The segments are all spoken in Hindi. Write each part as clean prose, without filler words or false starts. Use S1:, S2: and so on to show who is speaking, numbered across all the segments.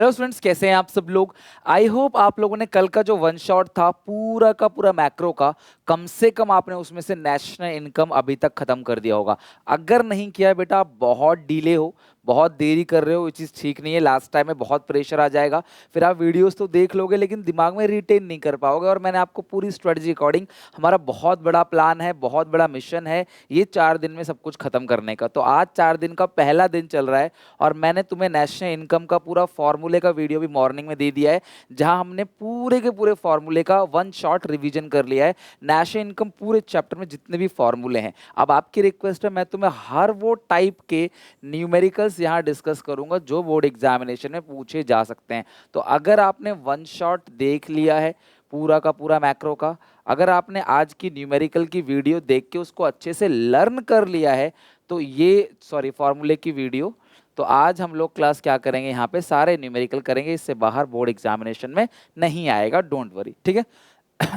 S1: हेलो स्टूडेंट्स, कैसे हैं आप सब लोग। आई होप आप लोगों ने कल का जो वन शॉट था पूरा का पूरा मैक्रो का, कम से कम आपने उसमें से नेशनल इनकम अभी तक खत्म कर दिया होगा। अगर नहीं किया बेटा, आप बहुत डिले हो, बहुत देरी कर रहे हो। ये चीज़ ठीक नहीं है। लास्ट टाइम में बहुत प्रेशर आ जाएगा, फिर आप वीडियोस तो देख लोगे लेकिन दिमाग में रिटेन नहीं कर पाओगे। और मैंने आपको पूरी स्ट्रेटजी अकॉर्डिंग, हमारा बहुत बड़ा प्लान है, बहुत बड़ा मिशन है ये 4 दिन में सब कुछ खत्म करने का। तो आज 4 दिन का पहला दिन चल रहा है और मैंने तुम्हें नेशनल इनकम का पूरा फॉर्मूले का वीडियो भी मॉर्निंग में दे दिया है, जहां हमने पूरे के पूरे फॉर्मूले का वन शॉट रिवीजन कर लिया है। नेशनल इनकम पूरे चैप्टर में जितने भी फॉर्मूले हैं, अब आपकी रिक्वेस्ट है, मैं तुम्हें हर वो टाइप के न्यूमेरिकल्स यहाँ डिस्कस करूंगा जो बोर्ड एग्जामिनेशन में पूछे जा सकते हैं। तो अगर आपने वन शॉट देख लिया है पूरा का पूरा मैक्रो का, अगर आपने आज की न्यूमेरिकल की वीडियो देख के उसको अच्छे से लर्न कर लिया है, तो ये फॉर्मूले की वीडियो, तो आज हम लोग क्लास क्या करेंगे, यहाँ पे सारे न्यूमेरिकल करेंगे। इससे बाहर बोर्ड एग्जामिनेशन में नहीं आएगा, डोंट वरी, ठीक है।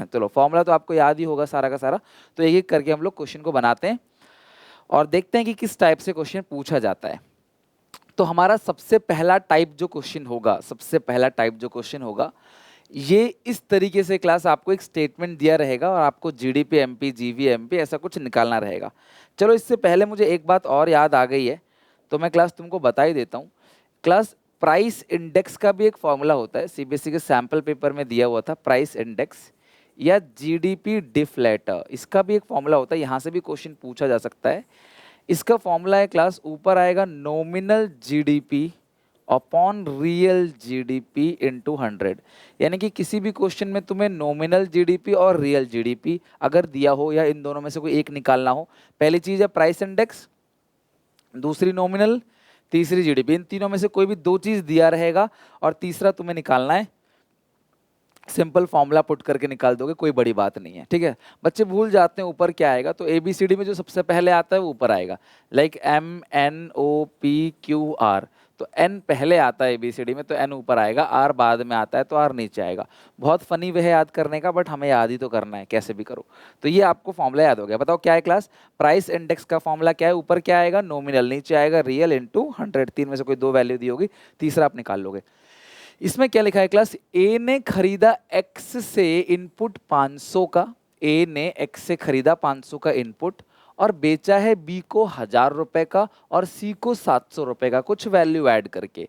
S1: चलो, फॉर्मूला तो आपको याद ही होगा सारा का सारा। तो एक एक करके हम लोग क्वेश्चन को बनाते हैं और देखते हैं कि किस टाइप से क्वेश्चन पूछा जाता है। तो हमारा सबसे पहला टाइप जो क्वेश्चन होगा, ये इस तरीके से क्लास, आपको एक स्टेटमेंट दिया रहेगा और आपको जीडीपी एमपी, जीवी एमपी, ऐसा कुछ निकालना रहेगा। चलो, इससे पहले मुझे एक बात और याद आ गई है, तो मैं क्लास तुमको बता ही देता हूँ। क्लास, प्राइस इंडेक्स का भी एक फॉर्मूला होता है, सीबीएसई के सैम्पल पेपर में दिया हुआ था। प्राइस इंडेक्स या जीडीपी डिफ्लेटर, इसका भी एक फॉर्मूला होता है, यहाँ से भी क्वेश्चन पूछा जा सकता है। इसका फॉर्मूला है क्लास, ऊपर आएगा nominal GDP upon real GDP into 100। यानी कि किसी भी क्वेश्चन में तुम्हें नॉमिनल जीडीपी और रियल जीडीपी अगर दिया हो, या इन दोनों में से कोई एक निकालना हो, पहली चीज है प्राइस इंडेक्स, दूसरी नॉमिनल, तीसरी जीडीपी। इन तीनों में से कोई भी दो चीज दिया रहेगा और तीसरा तुम्हें निकालना है। सिंपल फॉर्मूला पुट करके निकाल दोगे, कोई बड़ी बात नहीं है, ठीक है। बच्चे भूल जाते हैं ऊपर क्या आएगा, तो एबीसीडी में जो सबसे पहले आता है वो ऊपर आएगा, लाइक MNOPQR। तो एन पहले आता है एबीसीडी में, तो एन ऊपर आएगा, आर बाद में आता है तो आर नीचे आएगा। बहुत फनी वे है याद करने का, बट हमें याद ही तो करना है, कैसे भी करो। तो ये आपको फॉर्मूला याद हो गया। बताओ क्या है क्लास, प्राइस इंडेक्स का फॉर्मूला क्या है, ऊपर क्या आएगा नॉमिनल, नीचे आएगा रियल इंटू 100। तीन में से कोई दो वैल्यू दी होगी, तीसरा आप निकाल लोगे। इसमें क्या लिखा है क्लास, ए ने खरीदा एक्स से इनपुट 500 का, ए ने एक्स से खरीदा 500 का इनपुट और बेचा है बी को 1000 रुपए का और सी को 700 रुपए का, कुछ वैल्यू ऐड करके।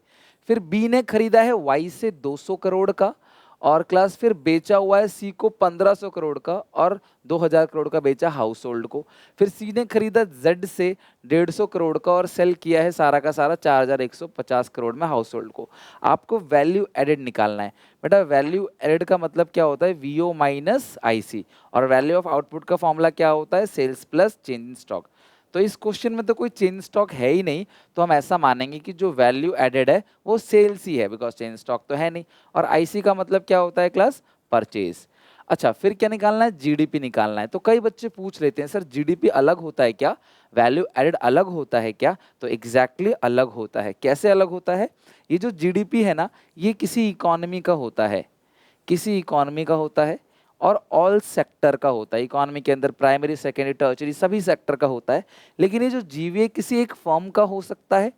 S1: फिर बी ने खरीदा है वाई से 200 करोड़ का और क्लास फिर बेचा हुआ है सी को 1500 करोड़ का और 2000 करोड़ का बेचा हाउस होल्ड को। फिर सी ने खरीदा जेड से 150 करोड़ का और सेल किया है सारा का सारा 4150 करोड़ में हाउस होल्ड को। आपको वैल्यू एडेड निकालना है बेटा। वैल्यू एडेड का मतलब क्या होता है, वीओ माइनस आईसी। और वैल्यू ऑफ आउटपुट का फॉर्मूला क्या होता है, sales plus change in stock. तो इस क्वेश्चन में तो कोई चेंज स्टॉक है ही नहीं, तो हम ऐसा मानेंगे कि जो वैल्यू एडेड है वो सेल्स ही है, बिकॉज चेंज स्टॉक तो है नहीं। और आईसी का मतलब क्या होता है क्लास, परचेज। अच्छा, फिर क्या निकालना है, जीडीपी निकालना है। तो कई बच्चे पूछ लेते हैं सर जीडीपी अलग होता है क्या, वैल्यू एडेड अलग होता है क्या। तो एग्जैक्टली अलग होता है। कैसे अलग होता है, ये जो जीडीपी है ना, ये किसी इकोनॉमी का होता है, किसी इकोनॉमी का होता है और ऑल सेक्टर का होता है। इकोनॉमी के अंदर प्राइमरी, सेकेंडरी, टर्चरी सभी सेक्टर का होता है। लेकिन ये जो जीवीए किसी एक फर्म का हो सकता है,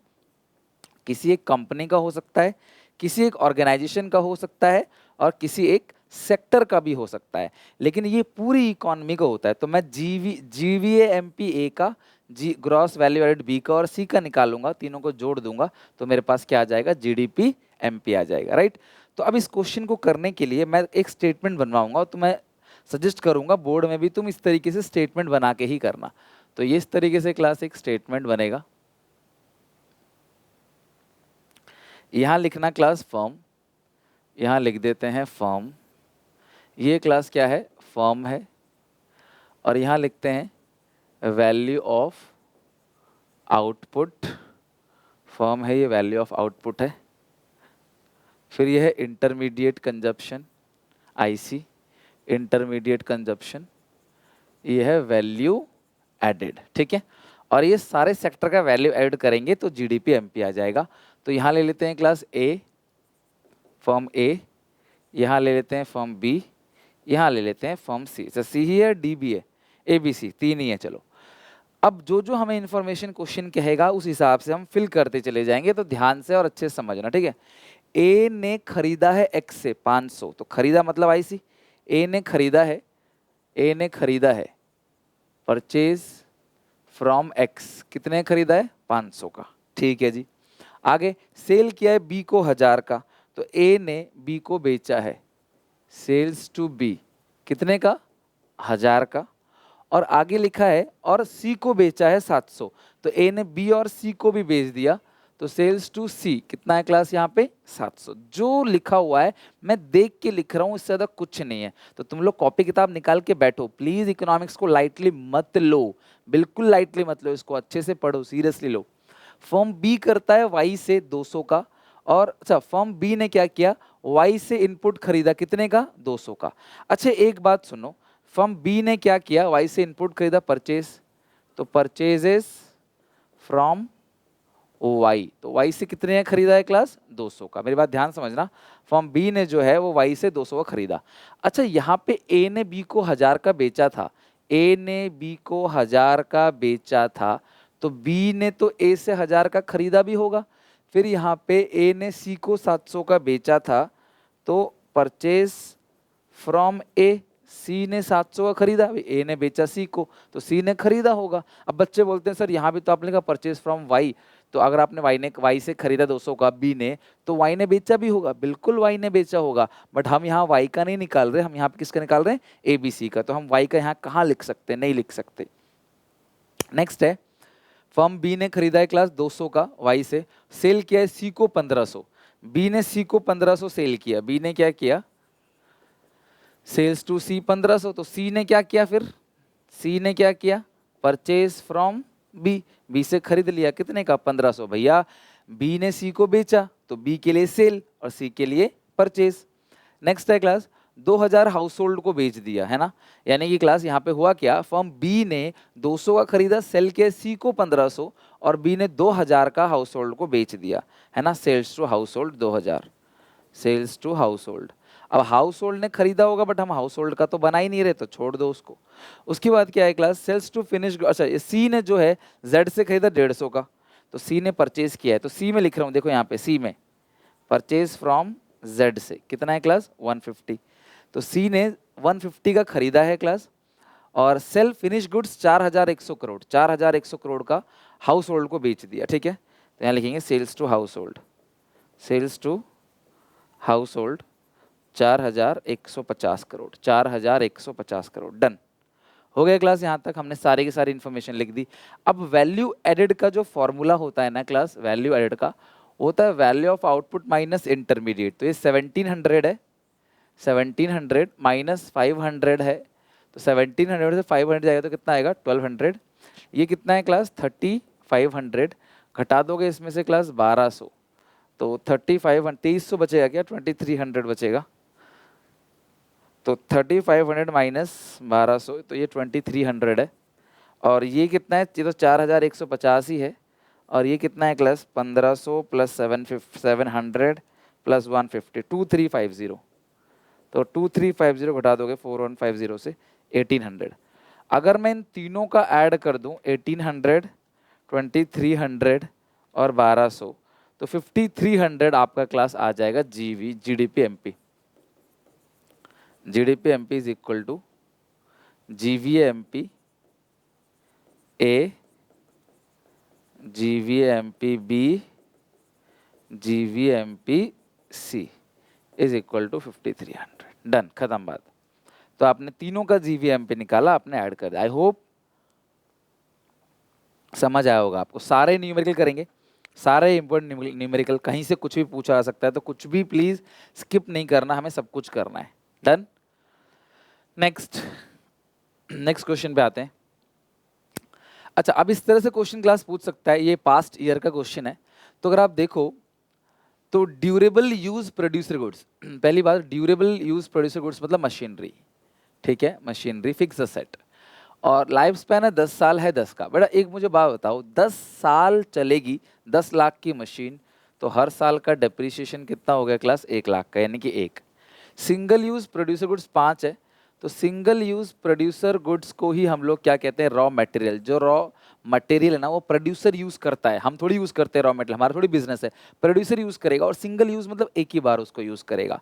S1: किसी एक कंपनी का हो सकता है, किसी एक ऑर्गेनाइजेशन का हो सकता है और किसी एक सेक्टर का भी हो सकता है, लेकिन ये पूरी इकोनॉमी का होता है। तो मैं जीवीए एमपी ए का, जी ग्रॉस वैल्यू एडेड बी का और सी का निकालूंगा, तीनों को जोड़ दूंगा, तो मेरे पास क्या आ जाएगा, जीडीपी एमपी आ जाएगा, राइट। तो अब इस क्वेश्चन को करने के लिए मैं एक स्टेटमेंट बनवाऊंगा, तो मैं सजेस्ट करूंगा बोर्ड में भी तुम इस तरीके से स्टेटमेंट बना के ही करना। तो ये इस तरीके से क्लास एक स्टेटमेंट बनेगा। यहाँ लिखना क्लास फर्म, यहाँ लिख देते हैं फर्म, ये क्लास क्या है, फर्म है। और यहाँ लिखते हैं वैल्यू ऑफ आउटपुट, फर्म है ये, वैल्यू ऑफ आउटपुट है। फिर ये है intermediate consumption, IC, intermediate consumption, ये है वैल्यू एडेड, ठीक है। और ये सारे सेक्टर का वैल्यू ऐड करेंगे तो जीडीपी एमपी आ जाएगा। तो यहाँ ले लेते हैं क्लास ए, फर्म ए, यहाँ ले लेते हैं फर्म बी, यहाँ ले लेते हैं फर्म सी। अच्छा, सी ही है, डी भी है, ए बी सी तीन ही है। चलो, अब जो जो हमें इन्फॉर्मेशन क्वेश्चन कहेगा उस हिसाब से हम फिल करते चले जाएंगे, तो ध्यान से और अच्छे से समझना, ठीक है। ए ने खरीदा है एक्स से 500, तो खरीदा मतलब आईसी, ए ने खरीदा है परचेज फ्रॉम एक्स, कितने खरीदा है 500 का, ठीक है जी। आगे सेल किया है बी को 1000 का, तो ए ने बी को बेचा है, सेल्स टू बी, कितने का 1000 का। और आगे लिखा है और सी को बेचा है 700, तो ए ने बी और सी को भी बेच दिया, तो सेल्स टू सी कितना है क्लास यहाँ पे 700। जो लिखा हुआ है मैं देख के लिख रहा हूँ, इससे ज़्यादा कुछ नहीं है। तो तुम लोग कॉपी किताब निकाल के बैठो प्लीज़, इकोनॉमिक्स को लाइटली मत लो, बिल्कुल लाइटली मत लो, इसको अच्छे से पढ़ो, सीरियसली लो। फर्म बी करता है वाई से 200 का, और अच्छा फर्म बी ने क्या किया, वाई से इनपुट खरीदा, कितने का 200 का। अच्छा एक बात सुनो, फर्म बी ने क्या किया, वाई से इनपुट खरीदा परचेज, तो परचेजेस फ्रॉम वाई, तो वाई से कितने का खरीदा है क्लास 200 का। मेरी बात ध्यान समझना, फर्म बी ने जो है वो वाई से 200 का खरीदा। अच्छा यहाँ पे ए ने बी को 1000 का बेचा था, ए ने बी को 1000 का बेचा था, तो बी ने तो ए से 1000 का खरीदा भी होगा। फिर यहाँ पे ए ने सी को 700 का बेचा था, तो परचेज फ्रॉम ए, सी ने 700 का खरीदा, ए ने बेचा सी को, तो सी ने खरीदा होगा। अब बच्चे बोलते हैं सर यहाँ भी तो आपने कहा परचेज फ्रॉम वाई, तो अगर आपने वाई से खरीदा 200 का बी ने, तो वाई ने बेचा भी होगा, बिल्कुल वाई ने बेचा होगा। बट हम यहाँ वाई का नहीं निकाल रहे, हम यहाँ पे किसका निकाल रहे हैं, ए बी सी का। तो हम वाई का यहाँ कहाँ लिख सकते हैं, नहीं लिख सकते। नेक्स्ट है, फर्म बी ने खरीदा है क्लास 200 का वाई से, सेल किया है सी को 1500, बी ने सी को 1500 सेल किया, बी ने क्या किया, सेल्स टू सी 1500, तो सी ने क्या किया, फिर सी ने क्या किया, परचेज फ्रॉम बी, बी से खरीद लिया, कितने का 1500। भैया बी ने सी को बेचा, तो बी के लिए सेल और सी के लिए परचेज। नेक्स्ट है क्लास 2000 हाउस होल्ड को बेच दिया, है ना। यानी कि क्लास यहाँ पे हुआ क्या, फर्म बी ने 200 का खरीदा, सेल के सी को 1500, और बी ने 2000 का हाउस होल्ड को बेच दिया, है ना। Sales to household 2000, sales to household. अब हाउस होल्ड ने खरीदा होगा, बट हम हाउस होल्ड का तो बना ही नहीं रहे, तो छोड़ दो उसको। उसके बाद क्या है क्लास, सेल्स टू फिनिश, अच्छा सी ने जो है जेड से खरीदा 150 का, तो सी ने परचेज किया है, तो सी में लिख रहा हूँ, देखो यहाँ पे सी में परचेज फ्रॉम जेड से, कितना है क्लास 150, तो सी ने 150 का खरीदा है क्लास, और cell finish goods 4100 crore, 4100 crore का हाउस होल्ड को बेच दिया, ठीक है। तो यहाँ लिखेंगे sales to household, sales to household 4150 crore, 4150 crore, done हो गया क्लास। यहाँ तक हमने सारी की सारी इन्फॉर्मेशन लिख दी। अब वैल्यू एडेड का जो फॉर्मूला होता है ना क्लास, वैल्यू एडेड का होता है value of output minus intermediate. तो ये 1700 है, 1700 माइनस 500 है, तो 1700 से 500 जाएगा तो कितना आएगा 1200। ये कितना है क्लास 3500, घटा दोगे इसमें से क्लास 1200, तो 2300 बचेगा क्या, 2300 बचेगा, तो 3500 माइनस 1200, तो ये 2300 है। और ये कितना है, ये तो 4150 ही है, और ये कितना है क्लास 1500 प्लस 700 प्लस 150, 2350, तो 2350 घटा दोगे 4150 से 1800। अगर मैं इन तीनों का ऐड कर दूं 1800, 2300 और 1200, तो 5300 आपका क्लास आ जाएगा GDP MP. GDP MP is equal to GVMP A, GVMP B, GVMP C is equal to 5300, done, खत्म बात। तो आपने तीनों का जीवीएमपी निकाला, आपने ऐड कर दिया। आई होप समझ आया होगा आपको। सारे न्यूमेरिकल करेंगे, सारे इंपॉर्टेंट न्यूमेरिकल, कहीं से कुछ भी पूछा जा सकता है, तो कुछ भी प्लीज स्किप नहीं करना, हमें सब कुछ करना है, डन। नेक्स्ट क्वेश्चन पे आते हैं। अच्छा, अब इस तरह से क्वेश्चन क्लास पूछ सकता है, ये पास्ट ईयर का क्वेश्चन है। तो अगर आप देखो तो ड्यूरेबल यूज प्रोड्यूसर गुड्स, पहली बात ड्यूरेबल यूज प्रोड्यूसर गुड्स मतलब मशीनरी, ठीक है, मशीनरी फिक्स सेट, और लाइफ स्पैन है 10 साल है 10 का। बेटा एक मुझे बात बताओ, 10 साल चलेगी 10 लाख की मशीन, तो हर साल का डेप्रिसिएशन कितना हो गया क्लास 1 लाख का, यानी कि 1। सिंगल यूज प्रोड्यूसर गुड्स 5 है, तो सिंगल यूज प्रोड्यूसर गुड्स को ही हम लोग क्या कहते हैं, रॉ मटेरियल, जो रॉ मटेरियल है ना वो प्रोड्यूसर यूज करता है, हम थोड़ी यूज करते हैं रॉ मटेरियल, हमारा थोड़ी बिजनेस है, प्रोड्यूसर यूज करेगा और सिंगल यूज मतलब एक ही बार उसको यूज करेगा।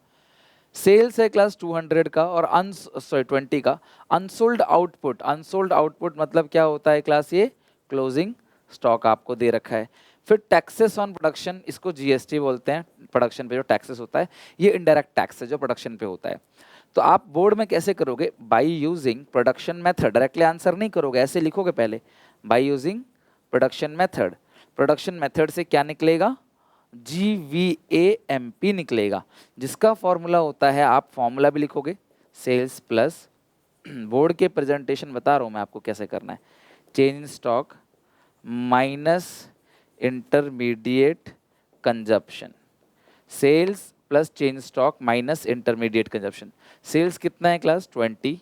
S1: सेल्स है क्लास 200 का और 20 का। अनसोल्ड आउटपुट, अनसोल्ड आउटपुट मतलब क्या होता है क्लास, ये क्लोजिंग स्टॉक आपको दे रखा है। फिर टैक्सेस ऑन प्रोडक्शन, इसको जीएसटी बोलते हैं, प्रोडक्शन पे जो टैक्सेस होता है, ये इनडायरेक्ट टैक्स है जो प्रोडक्शन पे होता है। तो आप बोर्ड में कैसे करोगे, bye using production method, directly answer नहीं करोगे, ऐसे लिखोगे पहले bye using production method. Production method से क्या निकलेगा, GVAMP निकलेगा, जिसका फॉर्मूला होता है, आप फॉर्मूला भी लिखोगे, सेल्स प्लस, बोर्ड के प्रेजेंटेशन बता रहा हूं मैं आपको कैसे करना है, change in stock minus intermediate consumption, sales plus change stock minus intermediate consumption. Sales कितना है क्लास 20,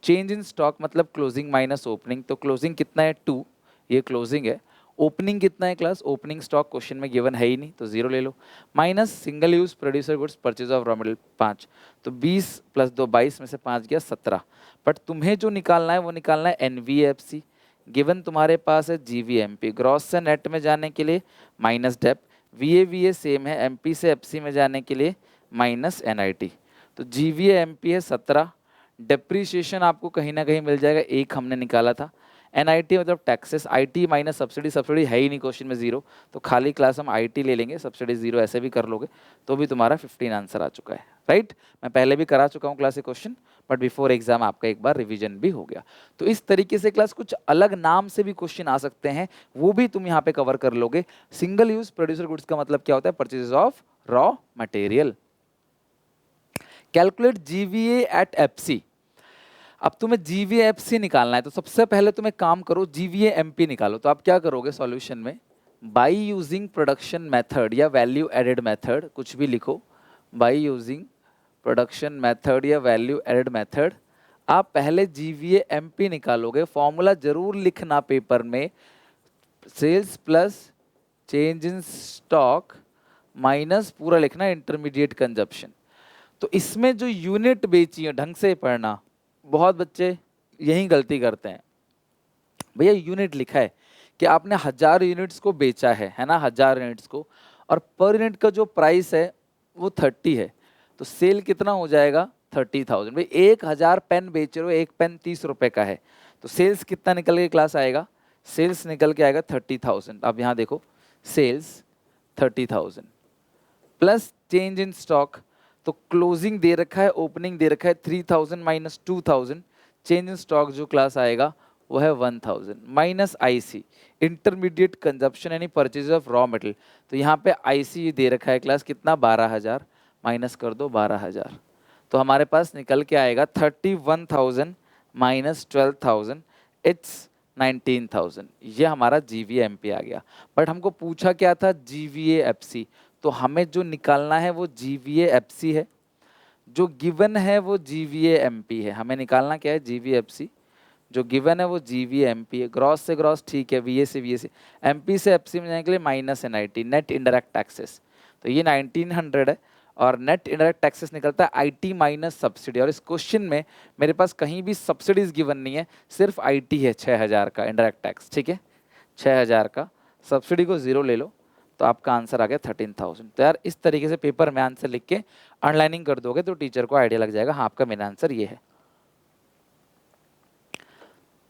S1: चेंज इन स्टॉक मतलब क्लोजिंग माइनस ओपनिंग, तो क्लोजिंग कितना है 2, ये क्लोजिंग है। ओपनिंग कितना है क्लास, ओपनिंग स्टॉक क्वेश्चन में गिवन है ही नहीं तो 0 ले लो, minus single use producer goods purchase of raw material 5, तो 20 प्लस 2 22 में से 5 गया 17। बट तुम्हें जो निकालना है वो निकालना है एनवीएफसी, गिवन तुम्हारे पास है जीवीएमपी, ग्रॉस से नेट में जाने के लिए माइनस डेप, वीए सेम है, एमपी से एफसी में जाने के लिए माइनस एनआईटी। तो जीवीएमपी है 17, डेप्रीशिएशन आपको कहीं ना कहीं मिल जाएगा, एक हमने निकाला था, एनआईटी मतलब taxes, IT minus subsidy, subsidy है ही नहीं क्वेश्चन में 0, तो खाली क्लास हम आईटी ले लेंगे, सब्सिडी 0 ऐसे भी कर लोगे तो भी तुम्हारा 15 आंसर आ चुका है, राइट। मैं पहले भी करा चुका हूँ क्लास ये क्वेश्चन, बट बिफोर एग्जाम आपका एक बार रिवीजन भी हो गया। तो इस तरीके से क्लास कुछ अलग नाम से भी क्वेश्चन आ सकते हैं, वो भी तुम यहाँ पे कवर कर लोगे। सिंगल यूज प्रोड्यूसर गुड्स का मतलब क्या होता है, purchase of raw material. Calculate GVA eight FC, अब तुम्हें जीवीएफसी निकालना है, तो सबसे पहले तुम एक काम करो, जीवीएएमपी निकालो। तो आप क्या करोगे सॉल्यूशन में, बाय यूजिंग प्रोडक्शन मेथड या वैल्यू एडेड मेथड, कुछ भी लिखो, बाय यूजिंग प्रोडक्शन मेथड या वैल्यू एडेड मेथड, आप पहले जीवीएएमपी निकालोगे। फॉर्मूला जरूर लिखना पेपर में, sales plus change in stock minus पूरा लिखना इंटरमीडिएट कंजप्शन। तो इसमें जो यूनिट बेची है, ढंग से पढ़ना, बहुत बच्चे यही गलती करते हैं, भैया यूनिट लिखा है कि आपने 1000 यूनिट्स को बेचा है ना, 1000 यूनिट्स को, और पर यूनिट का जो प्राइस है वो 30 है, तो सेल कितना हो जाएगा 30,000। भाई 1000 पेन बेच रहे हो, एक पेन 30 रुपए का है, तो सेल्स कितना निकल के क्लास आएगा, सेल्स निकल के आएगा 30,000। अब यहाँ देखो sales 30,000 plus change in stock, तो क्लोजिंग दे रखा है, ओपनिंग दे रखा है 3000 माइनस 2000, चेंज इन स्टॉक जो क्लास आएगा वो है 1000 माइनस आईसी, इंटरमीडिएट कंजप्शन यानी परचेज ऑफ रॉ मटेरियल, तो यहाँ पे आईसी दे रखा है क्लास कितना 12000, माइनस कर दो 12000, तो हमारे पास निकल के आएगा 31,000 माइनस 12,000, इट्स 19,000। ये हमारा जीवीएमपी आ गया। बट हमको पूछा क्या था, जीवीएएफसी, तो हमें जो निकालना है वो जीवीएएफसी है, जो गिवन है वो जीवीएएमपी है। हमें निकालना क्या है, जीवीएफसी, जो गिवन है वो जीवीएमपी है। ग्रॉस से ग्रॉस ठीक है, वीए से वीए से, एमपी से एफसी में जाने के लिए minus NIT, net indirect taxes, तो ये 1900 है, और नेट इनडायरेक्ट टैक्सेस निकलता है आईटी माइनस सब्सिडी। और इस क्वेश्चन में मेरे पास कहीं भी सब्सिडीज गिवन नहीं है, सिर्फ आईटी है 6000 का इनडायरेक्ट टैक्स, ठीक है 6000 का, सब्सिडी को 0 ले लो, तो आपका आंसर आ गया 13,000। तो यार इस तरीके से पेपर में आंसर लिख के अंडरलाइनिंग कर दोगे तो टीचर को आइडिया लग जाएगा, हाँ आपका मेन आंसर ये है।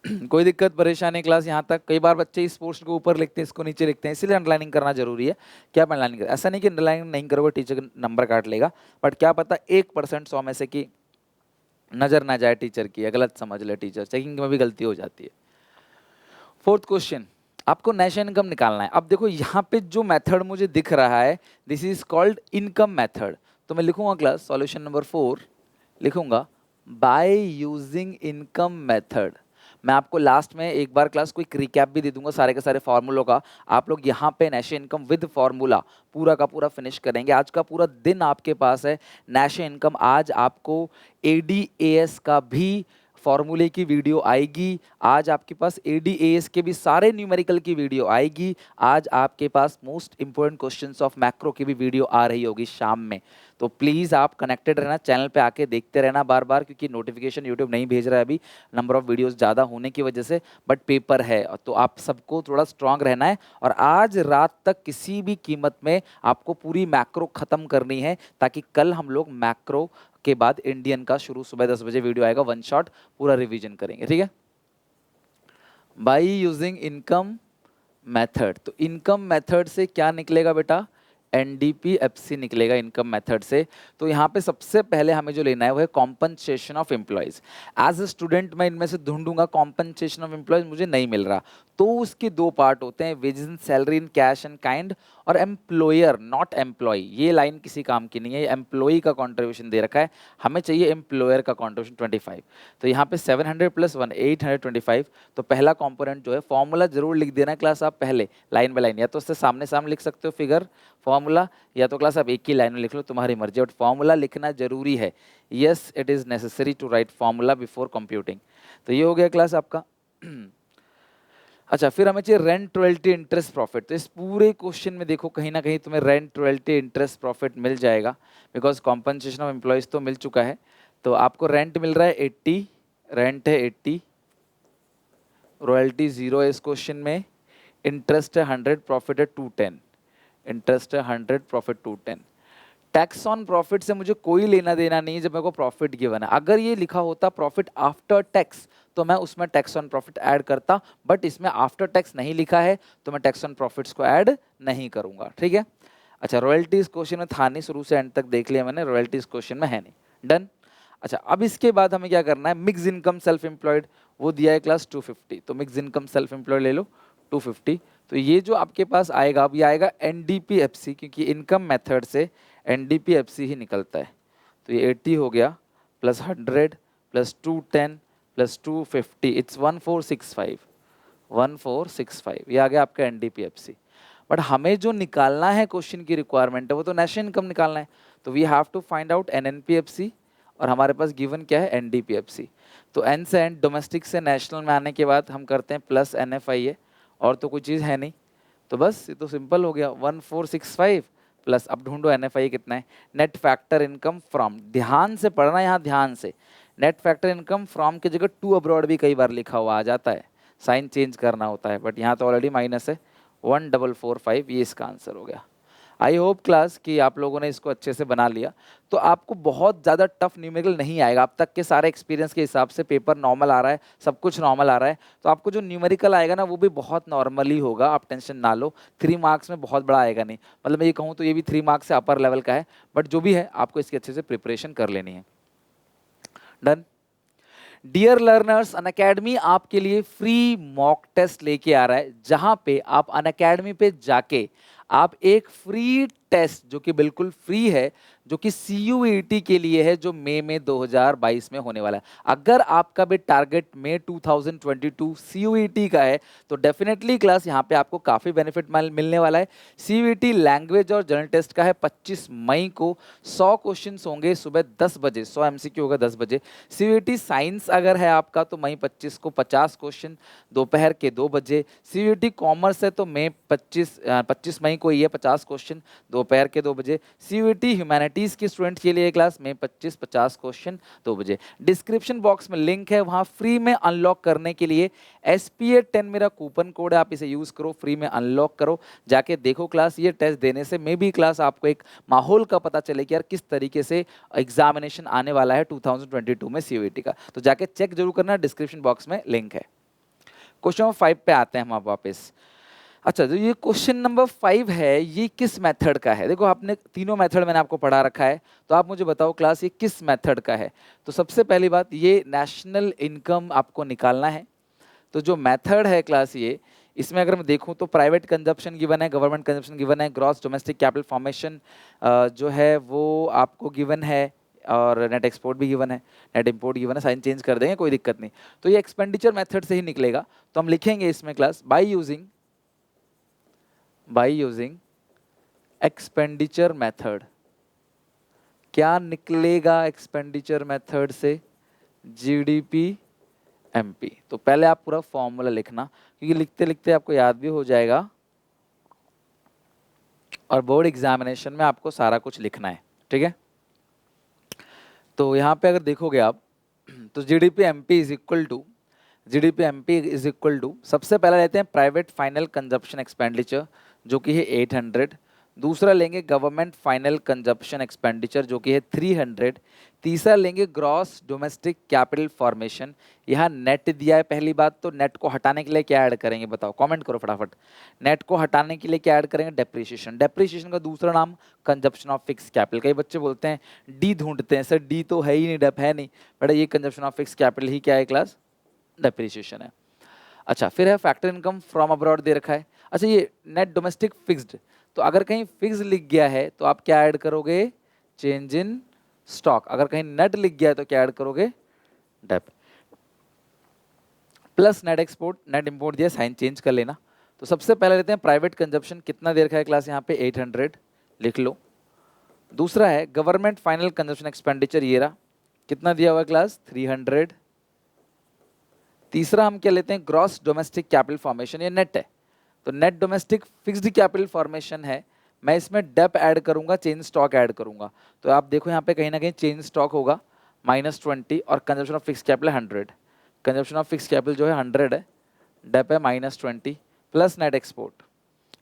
S1: कोई दिक्कत परेशानी क्लास यहाँ तक? कई बार बच्चे इस पोर्शन को ऊपर लिखते हैं, इसको नीचे लिखते हैं, इसलिए अंडरलाइनिंग करना जरूरी है। क्या अंडरलाइनिंग करें, ऐसा नहीं कि अंडरलाइनिंग नहीं करोगे टीचर नंबर काट लेगा, बट क्या पता 1% 100 में से कि नजर ना जाए टीचर की, गलत समझ ले टीचर, चेकिंग में भी गलती हो जाती है। फोर्थ क्वेश्चन, आपको नेशनल इनकम निकालना है। अब देखो यहाँ पे जो मेथड मुझे दिख रहा है, this is called income method, तो मैं लिखूंगा क्लास सॉल्यूशन नंबर 4, लिखूंगा बाय यूजिंग इनकम मेथड। मैं आपको लास्ट में एक बार क्लास क्विक रिकैप भी दे दूंगा सारे के सारे फॉर्मूलों का, आप लोग यहाँ पे नेशनल इनकम विद फॉर्मूला पूरा का पूरा फिनिश करेंगे। आज का पूरा दिन आपके पास है नेशनल इनकम, आज आपको एडीएएस का भी फॉर्मूले की वीडियो आएगी, आज आपके पास ADAS के भी सारे न्यूमेरिकल की वीडियो आएगी, आज आपके पास most important questions of macro की भी वीडियो आ रही होगी शाम में। तो प्लीज़ आप कनेक्टेड रहना, चैनल पे आके देखते रहना बार बार, क्योंकि नोटिफिकेशन यूट्यूब नहीं भेज रहा है अभी नंबर ऑफ वीडियोस ज़्यादा होने की वजह से, बट पेपर है तो आप सबको थोड़ा स्ट्रांग रहना है। और आज रात तक किसी भी कीमत में आपको पूरी मैक्रो ख़त्म करनी है, ताकि कल हम लोग मैक्रो के बाद इंडियन का शुरू सुबह 10 बजे वीडियो आएगा, वन शॉट पूरा रिवीजन करेंगे, ठीक है। बाई यूजिंग इनकम मेथड, तो इनकम मेथड से क्या निकलेगा बेटा, NDPFC निकलेगा इनकम मेथड से। तो यहाँ पे सबसे पहले हमें जो लेना है वो है compensation of employees. As a student मैं इनमें से ढूंढूंगा कॉम्पनसेशन ऑफ एम्प्लॉयज़, मुझे नहीं मिल रहा, तो उसके दो पार्ट होते हैं, wages and salary in cash and kind, और एम्प्लॉयर नॉट एम्प्लॉय। ये लाइन किसी काम की नहीं है, एम्प्लॉय का कॉन्ट्रीब्यूशन दे रखा है, हमें चाहिए एम्प्लॉयर का कॉन्ट्रीब्यूशन 25। तो यहाँ पे 700 + 1 825। तो पहला कॉम्पोनेंट जो है, फॉर्मूला जरूर लिख देना क्लास आप पहले लाइन बाय लाइन, या तो उससे सामने सामने लिख सकते हो फिगर फॉर्मूला, या तो क्लास आप एक ही लाइन में लिख लो, तुम्हारी मर्जी, बट फॉर्मूला लिखना जरूरी है। Yes, it is necessary to write formula before computing. तो ये हो गया क्लास आपका। अच्छा, फिर हमें चाहिए रेंट, रॉयल्टी, इंटरेस्ट, प्रॉफिट। तो इस पूरे क्वेश्चन में देखो कहीं ना कहीं तुम्हें रेंट, रॉयल्टी, इंटरेस्ट, प्रॉफिट मिल जाएगा, बिकॉज कॉम्पनसेशन ऑफ एम्प्लॉयज तो मिल चुका है। तो आपको रेंट मिल रहा है 80, रेंट है 80, रॉयल्टी 0 है इस क्वेश्चन में, इंटरेस्ट है 100, प्रॉफिट है 210, इंटरेस्ट है 100, प्रॉफिट 210। टैक्स ऑन प्रॉफिट से मुझे कोई लेना देना नहीं जब मेरे को प्रॉफिट गिवन है। अगर ये लिखा होता प्रॉफिट आफ्टर टैक्स तो मैं उसमें टैक्स ऑन प्रॉफिट ऐड करता, बट इसमें आफ्टर टैक्स नहीं लिखा है तो मैं टैक्स ऑन प्रॉफिट्स को ऐड नहीं करूंगा, ठीक है। अच्छा, रॉयल्टी इस क्वेश्चन में था नहीं, शुरू से एंड तक देख लिया मैंने, रॉयल्टी इस क्वेश्चन में है नहीं, डन। अच्छा, अब इसके बाद हमें क्या करना है, मिक्स इनकम सेल्फ एम्प्लॉयड, वो दिया है क्लास 250, तो मिक्स इनकम सेल्फ एम्प्लॉयड ले लो 250। तो ये जो आपके पास आएगा, अब ये आएगा NDPFC, क्योंकि इनकम मेथड से NDPFC ही निकलता है। तो ये 80 हो गया, प्लस 100 प्लस 210 प्लस 250, इट्स 1465, 1465, ये आ गया आपका NDPFC। बट हमें जो निकालना है, क्वेश्चन की रिक्वायरमेंट है वो तो नेशनल इनकम निकालना है, तो we have to find out NNPFC, और हमारे पास गिवन क्या है, NDPFC। तो एन से एंड, डोमेस्टिक से नेशनल में आने के बाद हम करते हैं प्लस NFIA, और तो कोई चीज़ है नहीं, तो बस ये तो सिंपल हो गया, 1465 प्लस, अब ढूंढो NFIA कितना है, नेट फैक्टर इनकम फ्रॉम, ध्यान से पढ़ना यहाँ, ध्यान से, नेट फैक्टर इनकम फ्रॉम की जगह टू अब्रॉड भी कई बार लिखा हुआ आ जाता है, साइन चेंज करना होता है, बट यहाँ तो ऑलरेडी माइनस है, 1445, ये इसका आंसर हो गया। आई होप क्लास कि आप लोगों ने इसको अच्छे से बना लिया, तो आपको बहुत ज़्यादा टफ न्यूमेरिकल नहीं आएगा। अब तक के सारे एक्सपीरियंस के हिसाब से पेपर नॉर्मल आ रहा है, सब कुछ नॉर्मल आ रहा है, तो आपको जो न्यूमेरिकल आएगा ना वो भी बहुत नॉर्मली होगा, आप टेंशन ना लो। 3 मार्क्स में बहुत बड़ा आएगा नहीं, मतलब मैं ये कहूँ तो ये भी 3 मार्क्स से अपर लेवल का है, बट जो भी है आपको इसकी अच्छे से प्रिपरेशन कर लेनी है, डन। डियर लर्नर्स, अनअकैडमी आपके लिए फ्री मॉक टेस्ट लेके आ रहा है, जहां पे आप अनअकैडमी पे जाके आप एक फ्री टेस्ट, जो कि बिल्कुल फ्री है, जो कि CUET के लिए है, जो मई में 2022 में होने वाला है। अगर आपका भी टारगेट मई 2022 CUET का है तो डेफिनेटली क्लास यहाँ पे आपको काफ़ी बेनिफिट मिलने वाला है। CUET लैंग्वेज और जनरल टेस्ट का है 25 मई को, 100 क्वेश्चन होंगे सुबह 10 बजे, 100 MCQ होगा 10 बजे। CUET साइंस अगर है आपका तो मई 25 को 50 क्वेश्चन दोपहर के 2 बजे। CUET कॉमर्स है तो मई 25 मई को ये 50 क्वेश्चन दोपहर के 2 बजे। CUET ह्यूमैनिटीज़ के स्टूडेंट के लिए क्लास में 50 क्वेश्चन 2 बजे। डिस्क्रिप्शन बॉक्स में लिंक है, वहाँ फ्री में अनलॉक करने के लिए SPA10 मेरा कूपन कोड है, आप इसे यूज़ करो, फ्री में अनलॉक करो, जाके देखो क्लास। ये टेस्ट देने से मे बी क्लास आपको एक माहौल का पता चले कि यार किस तरीके से एग्जामिनेशन आने वाला है 2022 में CUET का, तो जाके चेक जरूर करना, डिस्क्रिप्शन बॉक्स में लिंक है। क्वेश्चन नंबर 5 पे आते हैं हम अब वापस। अच्छा, जो ये क्वेश्चन नंबर 5 है, ये किस मेथड का है? देखो आपने तीनों मेथड मैंने आपको पढ़ा रखा है, तो आप मुझे बताओ क्लास ये किस मेथड का है। तो सबसे पहली बात, ये नेशनल इनकम आपको निकालना है। तो जो मेथड है क्लास ये, इसमें अगर मैं देखूं तो प्राइवेट कंजप्शन गिवन है, गवर्नमेंट कंजप्शन गिवन है, ग्रॉस डोमेस्टिक कैपिटल फॉर्मेशन जो है वो आपको गिवन है, और नेट एक्सपोर्ट भी गिवन है, नेट इंपोर्ट गिवन है, साइन चेंज कर देंगे, कोई दिक्कत नहीं। तो ये एक्सपेंडिचर मेथड से ही निकलेगा, तो हम लिखेंगे इसमें class by using expenditure method. क्या निकलेगा एक्सपेंडिचर मेथड से? GDP MP. तो पहले आप पूरा फॉर्मूला लिखना, क्योंकि लिखते लिखते आपको याद भी हो जाएगा और बोर्ड एग्जामिनेशन में आपको सारा कुछ लिखना है, ठीक है। तो यहाँ पे अगर देखोगे आप तो GDP MP is equal to, GDP MP is equal to, सबसे पहले लेते हैं प्राइवेट फाइनल कंजप्शन एक्सपेंडिचर जो कि है 800, दूसरा लेंगे गवर्नमेंट फाइनल कंजप्शन एक्सपेंडिचर जो कि है 300, तीसरा लेंगे ग्रॉस डोमेस्टिक कैपिटल फॉर्मेशन। यहाँ नेट दिया है पहली बात, तो नेट को हटाने के लिए क्या ऐड करेंगे बताओ, कमेंट करो फटाफट। नेट को हटाने के लिए क्या ऐड करेंगे, डेप्रिसिएशन। डेप्रिसिएशन का दूसरा नाम कंजप्शन ऑफ फिक्स कैपिटल। कई बच्चे बोलते हैं डी ढूंढते हैं, सर डी तो है ही नहीं, डेप है नहीं, बट ये कंजप्शन ऑफ फिक्स कैपिटल ही क्या है क्लास, डेप्रिसिएशन है। अच्छा, फिर है फैक्टर इनकम फ्रॉम अब्रॉड दे रखा है। अच्छा, ये नेट डोमेस्टिक फिक्स्ड, तो अगर कहीं फिक्स लिख गया है तो आप क्या ऐड करोगे, चेंज इन स्टॉक। अगर कहीं नेट लिख गया है तो क्या ऐड करोगे, dep. Plus net export, net import दिया, साइन चेंज कर लेना। तो सबसे पहले लेते हैं प्राइवेट कंजप्शन, कितना दे रखा है क्लास यहाँ पे 800, लिख लो। दूसरा है गवर्नमेंट फाइनल कंजप्शन एक्सपेंडिचर, ये रहा, कितना दिया हुआ है क्लास 300। तीसरा हम क्या लेते हैं, ग्रॉस डोमेस्टिक कैपिटल फॉर्मेशन, ये नेट है, तो net domestic fixed capital formation है, मैं इसमें डेप ऐड करूंगा, चेंज स्टॉक ऐड करूंगा। तो आप देखो यहाँ पे कहीं ना कहीं चेंज स्टॉक होगा -20 और consumption of fix capital 100, consumption of fix capital जो है 100 है, डेप है -20, plus net export,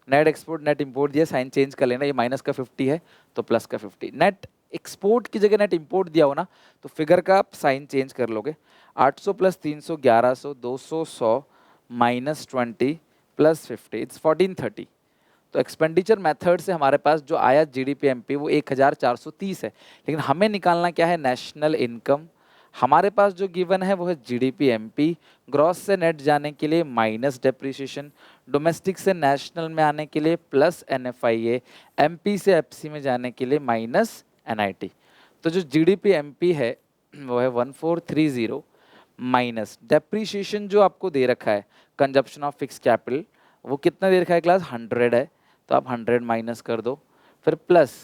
S1: net export net import दिया, साइन चेंज कर लेना, ये माइनस का 50 है तो प्लस का 50। नेट एक्सपोर्ट की जगह नेट इंपोर्ट दिया हो ना तो फिगर का आप साइन चेंज कर लोगे, 800 + 300 1100, 200 100 -20 + 50 इट्स 1430। तो एक्सपेंडिचर मेथड से हमारे पास जो आया जीडीपी एमपी वो 1430 है, लेकिन हमें निकालना क्या है, नेशनल इनकम। हमारे पास जो गिवन है वो है जीडीपी एमपी, ग्रॉस से नेट जाने के लिए माइनस डेप्रिसिएशन, डोमेस्टिक से नेशनल में आने के लिए प्लस एनएफआईए, एमपी से एफसी में जाने के लिए माइनस एनआईटी। तो जो जीडीपी एमपी है वो है 1430 माइनस डेप्रिसिएशन जो आपको दे रखा है कंजप्शन ऑफ फिक्स कैपिटल, वो कितना दे रखा है क्लास 100 है, तो आप 100 माइनस कर दो, फिर प्लस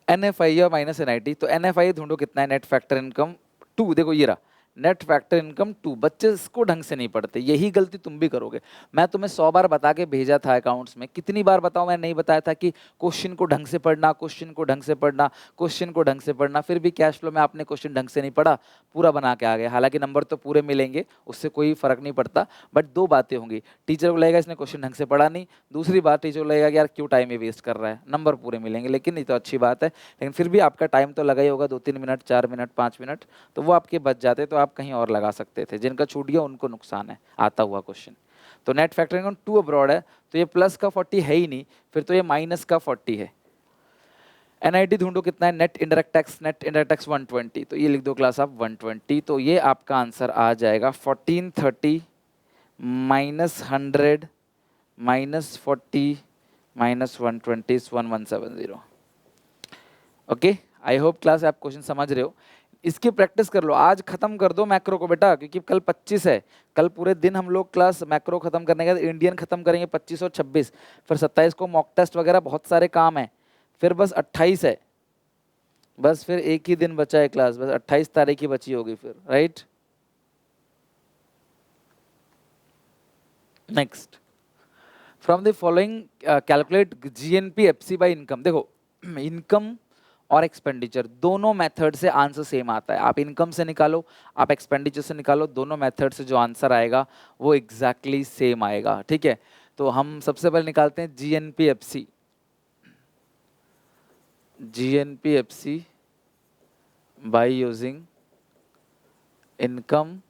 S1: एनएफआई और माइनस एनआईटी। तो एनएफआई ढूंढो कितना है, नेट फैक्टर इनकम 2, देखो ये रहा नेट फैक्टर इनकम 2। बच्चे इसको ढंग से नहीं पढ़ते, यही गलती तुम भी करोगे। मैं तुम्हें 100 बार बता के भेजा था अकाउंट्स में, कितनी बार बताऊं, मैं नहीं बताया था कि क्वेश्चन को ढंग से पढ़ना, क्वेश्चन को ढंग से पढ़ना, क्वेश्चन को ढंग से पढ़ना, फिर भी कैश फ्लो में आपने क्वेश्चन ढंग से नहीं पढ़ा, पूरा बना के आ गए। हालांकि नंबर तो पूरे मिलेंगे, उससे कोई फर्क नहीं पड़ता, बट दो बातें होंगी, टीचर को लगेगा इसने क्वेश्चन ढंग से पढ़ा नहीं, दूसरी बात टीचर को लगेगा कि यार क्यों टाइम ये वेस्ट कर रहा है। नंबर पूरे मिलेंगे, लेकिन ये तो अच्छी बात है, लेकिन फिर भी आपका टाइम तो लगा ही होगा, 2-3 मिनट, 4 मिनट, 5 मिनट, तो वो आपके बच जाते, तो आप कहीं और लगा सकते थे। जिनका छूट गया उनको नुकसान है, आता हुआ क्वेश्चन। तो नेट फैक्टर इनकम 2 अब्रॉड है, तो ये प्लस का 40 है ही नहीं, फिर तो ये माइनस का 40 है। एनआईटी ढूंढो कितना है, net indirect tax, net indirect tax 120, तो ये लिख दो क्लास आप 120। तो ये आपका आंसर आ जाएगा 1430 -100 -40 -120 1170। ओके, आई होप क्लास आप क्वेश्चन समझ रहे हो। इसकी प्रैक्टिस कर लो, आज खत्म कर दो मैक्रो को बेटा, क्योंकि कल 25 है, कल पूरे दिन हम लोग क्लास मैक्रो खत्म करने के बाद इंडियन खत्म करेंगे 25 और 26, फिर 27 को मॉक टेस्ट वगैरह बहुत सारे काम है, फिर बस 28 है, बस फिर एक ही दिन बचा है क्लास, बस 28 तारीख ही बची होगी फिर, right. Next, from the following calculate GNP FC by income. देखो इनकम और एक्सपेंडिचर दोनों मेथड से आंसर सेम आता है, आप इनकम से निकालो, आप एक्सपेंडिचर से निकालो, दोनों मेथड से जो आंसर आएगा वो एग्जैक्टली सेम आएगा, ठीक है। तो हम सबसे पहले निकालते हैं जीएनपीएफसी, जीएनपीएफसी बाय यूजिंग इनकम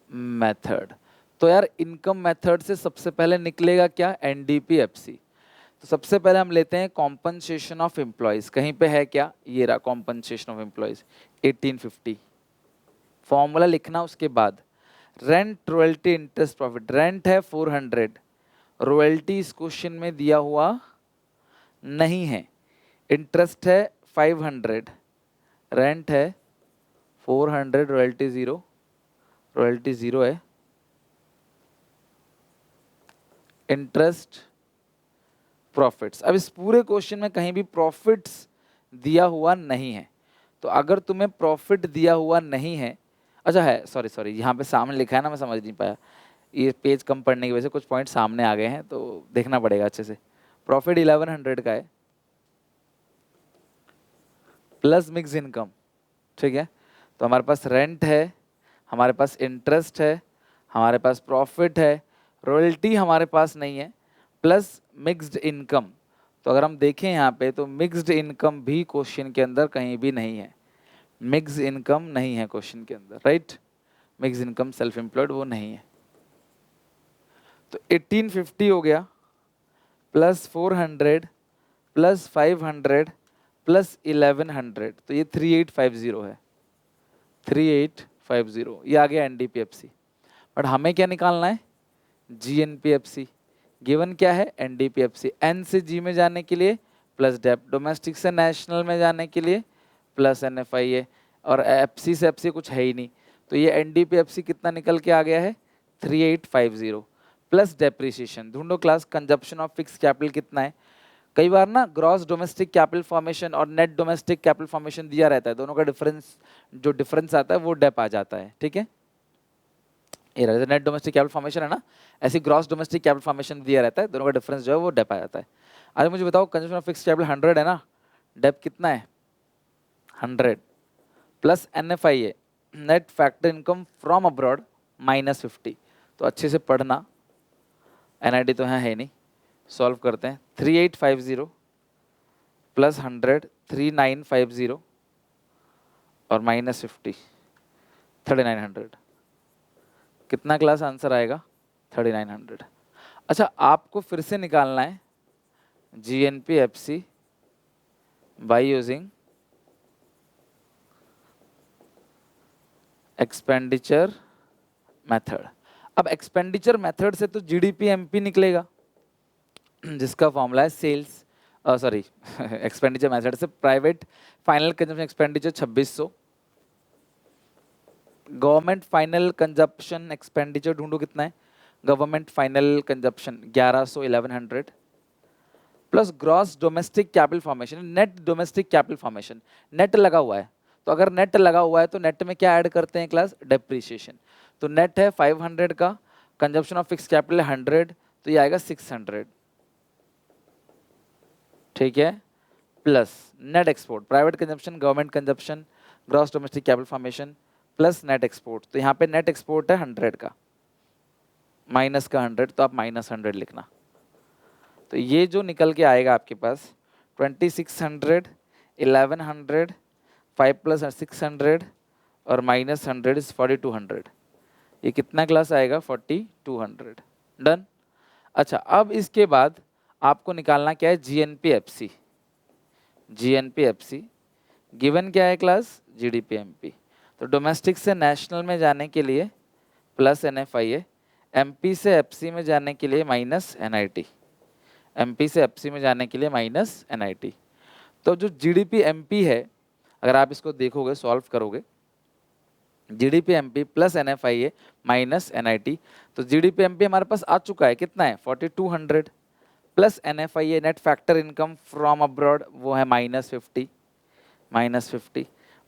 S1: मेथड। तो यार इनकम मेथड से सबसे पहले निकलेगा क्या, एनडीपीएफसी। तो सबसे पहले हम लेते हैं कॉम्पनसेशन ऑफ एम्प्लॉयज, कहीं पे है क्या, ये रहा कॉम्पनसेशन ऑफ एम्प्लॉयज 1850, फॉर्मूला लिखना उसके बाद। Rent royalty interest profit, rent है 400, रॉयल्टी इस क्वेश्चन में दिया हुआ नहीं है, इंटरेस्ट है 500, रेंट है 400, रॉयल्टी जीरो, रॉयल्टी जीरो है, इंटरेस्ट प्रॉफिट्स। अब इस पूरे क्वेश्चन में कहीं भी प्रॉफिट्स दिया हुआ नहीं है, तो अगर तुम्हें प्रॉफिट दिया हुआ नहीं है, अच्छा है, सॉरी सॉरी, यहाँ पे सामने लिखा है ना, मैं समझ नहीं पाया, ये पेज कम पढ़ने की वजह से कुछ पॉइंट सामने आ गए हैं, तो देखना पड़ेगा अच्छे से। प्रॉफिट 1100 का है प्लस मिक्स इनकम, ठीक है। तो हमारे पास रेंट है, हमारे पास इंटरेस्ट है, हमारे पास प्रॉफिट है, रॉयल्टी हमारे पास नहीं है, प्लस मिक्स्ड इनकम। तो अगर हम देखें यहाँ पे तो मिक्स्ड इनकम भी क्वेश्चन के अंदर कहीं भी नहीं है, मिक्स इनकम नहीं है क्वेश्चन के अंदर, right. Mix income self employed वो नहीं है। तो 1850 हो गया प्लस 400 प्लस 500 प्लस 1100, तो ये 3850 है, 3850 ये आ गया एनडीपीएफसी। बट हमें क्या निकालना है, जीएनपीएफसी। गिवन क्या है, एनडीपीएफसी। एन से जी में जाने के लिए प्लस डेप, डोमेस्टिक से नेशनल में जाने के लिए प्लस एनएफआईए, और एफसी से एफसी कुछ है ही नहीं। तो ये एनडीपीएफसी कितना निकल के आ गया है, 3850 प्लस डेप्रिसिएशन। ढूंढो class, consumption of fix capital कितना है। कई बार ना ग्रॉस डोमेस्टिक कैपिटल फॉर्मेशन और नेट डोमेस्टिक कैपिटल फॉर्मेशन दिया रहता है, दोनों का डिफरेंस, जो डिफरेंस आता है वो डेप आ जाता है, ठीक है। ये नेट डोमेस्टिक कैपिटल फॉर्मेशन है ना, ऐसी ग्रॉस डोमेस्टिक कैपिटल फॉर्मेशन दिया रहता है, दोनों का डिफरेंस जो है वो डेप आ जाता है। आज मुझे बताओ, कंजप्शन ऑफ फिक्स कैपिटल 100 है ना, डेप कितना है 100 plus NFIA net factor income from abroad -50। तो अच्छे से पढ़ना, एनआईडी तो है नहीं, सॉल्व करते हैं। 3850 प्लस 100 3950 और -50 3900, कितना क्लास आंसर आएगा 3900। अच्छा, आपको फिर से निकालना है जीएनपीएफसी बाय यूजिंग एक्सपेंडिचर मेथड। अब एक्सपेंडिचर मेथड से तो जीडीपी एमपी निकलेगा, जिसका फॉर्मूला है सेल्स, सॉरी एक्सपेंडिचर मेथड से private final consumption expenditure 2600, government final consumption expenditure ढूंढो कितना है, government final consumption 1100 1100 plus gross domestic capital formation, net domestic capital formation, net लगा हुआ है, तो अगर नेट लगा हुआ है तो नेट में क्या ऐड करते हैं क्लास, डेप्रीशिएशन। तो नेट है 500 का, कंजप्शन ऑफ फिक्स कैपिटल 100, तो ये आएगा 600, ठीक है, plus net export, private consumption, government consumption, gross domestic capital formation plus net export. तो यहाँ पे नेट एक्सपोर्ट है 100 का, माइनस का 100, तो आप -100 लिखना। तो ये जो निकल के आएगा आपके पास 2600 1100 5 प्लस 600 और -100 इज 4200, ये कितना क्लास आएगा 4200। डन। अच्छा, अब इसके बाद आपको निकालना क्या है, जीएनपीएफसी। जीएनपीएफसी गिवन क्या है क्लास, जीडीपीएमपी। तो डोमेस्टिक से नेशनल में जाने के लिए प्लस एनएफआईए, एमपी से एफसी में जाने के लिए माइनस एनआईटी, एमपी से एफसी में जाने के लिए माइनस एनआईटी। तो जो जीडीपी एमपी है, अगर आप इसको देखोगे, सॉल्व करोगे, GDP MP plus NFIA minus NIT, तो जीडीपी एमपी हमारे पास आ चुका है, कितना है 4200 plus NFIA net factor income from abroad, वो है -50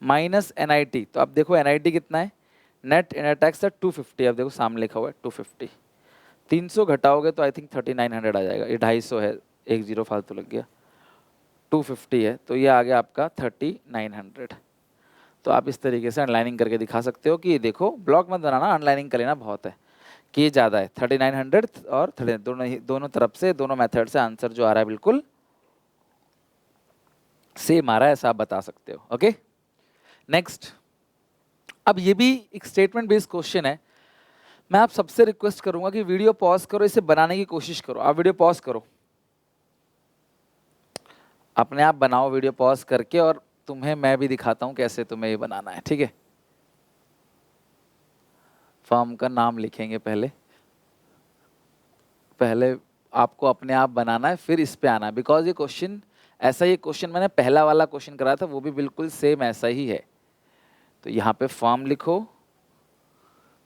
S1: माइनस एनआईटी। तो अब देखो एनआईटी कितना है, नेट इनर टैक्स है 250, अब देखो सामने लिखा हुआ है 250, 300 घटाओगे तो आई थिंक 3900 आ जाएगा, ये 250 है, एक जीरो फालतू लग गया, 250 है, तो ये आ गया आपका 3900। तो आप इस तरीके से अनलाइनिंग करके दिखा सकते हो कि देखो, ब्लॉक मत बनाना, अनलाइनिंग कर लेना बहुत है, कि ये ज़्यादा है 3900 और 30, दोनों तरफ से, दोनों मेथड से आंसर जो आ रहा है बिल्कुल सेम आ रहा है, ऐसा आप बता सकते हो। Okay, next. अब ये भी एक स्टेटमेंट बेस्ड क्वेश्चन है, मैं आप सबसे रिक्वेस्ट करूंगा कि वीडियो पॉज करो, इसे बनाने की कोशिश करो। आप वीडियो पॉज करो, अपने आप बनाओ वीडियो पॉज करके, और तुम्हें मैं भी दिखाता हूं कैसे तुम्हें ये बनाना है, ठीक है। फर्म का नाम लिखेंगे पहले, पहले आपको अपने आप बनाना है, फिर इस पे आना है, बिकॉज ये क्वेश्चन ऐसा, ये क्वेश्चन मैंने पहला वाला क्वेश्चन कराया था, वो भी बिल्कुल सेम ऐसा ही है। तो यहाँ पे फर्म लिखो,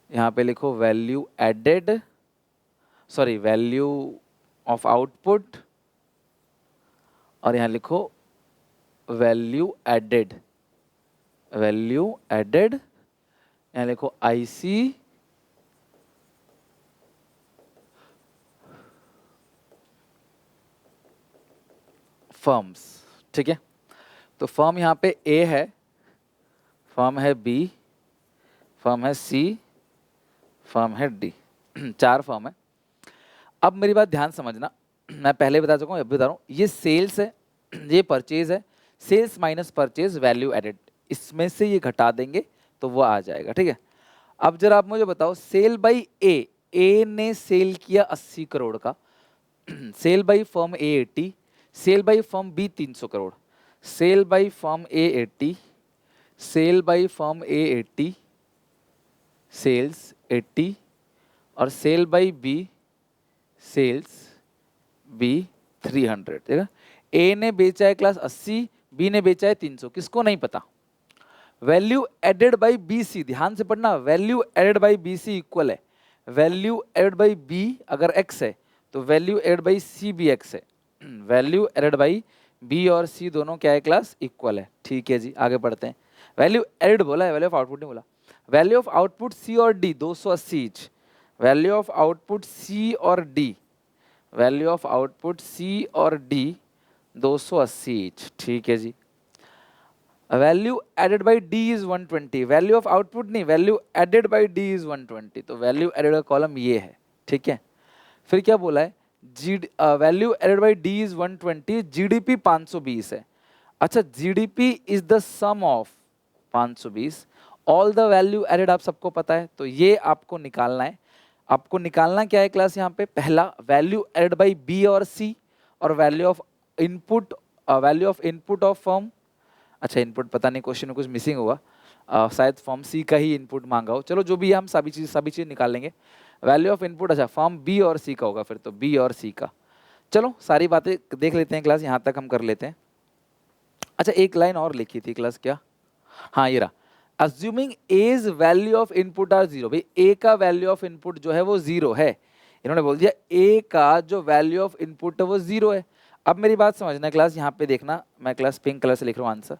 S1: यहाँ पे लिखो value added, sorry value of output, और यहाँ लिखो वैल्यू एडेड, वैल्यू एडेड, यहाँ लिखो आईसी फर्म्स। ठीक है, तो फर्म यहाँ पे ए है, फर्म है बी, फर्म है सी, फर्म है डी। 4 फर्म है। अब मेरी बात ध्यान समझना, मैं पहले बता चुका हूँ, अब बता रहा हूँ, ये सेल्स है, ये परचेज है, sales minus purchase value added, इसमें से ये घटा देंगे तो वो आ जाएगा। ठीक है, अब जरा आप मुझे बताओ, सेल बाई ए ने सेल किया 80 करोड़ का, sale by firm A 80, sale by firm B 300 crore, sale by firm A 80, sale by firm A 80, sales 80, और sale by B sales B 300। ठीक है, ए ने बेचा है क्लास 80, बी ने बेचा है 300, किसको नहीं पता। Value added by B C, ध्यान से पढ़ना, value added by B C equal है वैल्यू एडेड बाई बी, अगर एक्स है तो वैल्यू एडेड बाई सी भी एक्स है। वैल्यू एडेड बाई बी और सी दोनों क्या है क्लास, इक्वल है। ठीक है जी, आगे बढ़ते हैं। वैल्यू एडेड बोला है, वैल्यू ऑफ आउटपुट नहीं बोला। वैल्यू ऑफ आउटपुट सी और D 280 each, value of output C और D, value of output C और डी 280 ईच। ठीक है जी, value added by D is 120, value of output नहीं, value added by D is 120, तो वैल्यू एडेड का कॉलम ये है। ठीक है, फिर क्या बोला है, value added by D is 120, GDP 520 है। अच्छा, GDP is the sum of 520, all the value added आप सबको पता है, तो ये आपको निकालना है। आपको निकालना क्या है क्लास, यहाँ पे पहला वैल्यू एडेड बाई बी और सी, और value of input, value of input of firm. अच्छा, इनपुट पता नहीं, क्वेश्चन में कुछ मिसिंग हुआ, शायद फॉर्म सी का ही इनपुट मांगा हो, चलो जो भी है हम सभी चीज़ निकाल लेंगे। वैल्यू ऑफ इनपुट, अच्छा फॉर्म बी और सी का होगा, फिर तो बी और सी का। चलो सारी बातें देख लेते हैं क्लास, यहाँ तक हम कर लेते हैं। अच्छा, एक लाइन और लिखी थी क्लास, क्या, हाँ ये रहा, assuming as value of input are zero, भाई ए का वैल्यू ऑफ इनपुट जो है वो जीरो है, इन्होंने बोल दिया ए का जो वैल्यू ऑफ इनपुट है वो जीरो है। अब मेरी बात समझना क्लास, यहाँ पे देखना, मैं क्लास पिंक कलर से लिख रहा हूँ answer,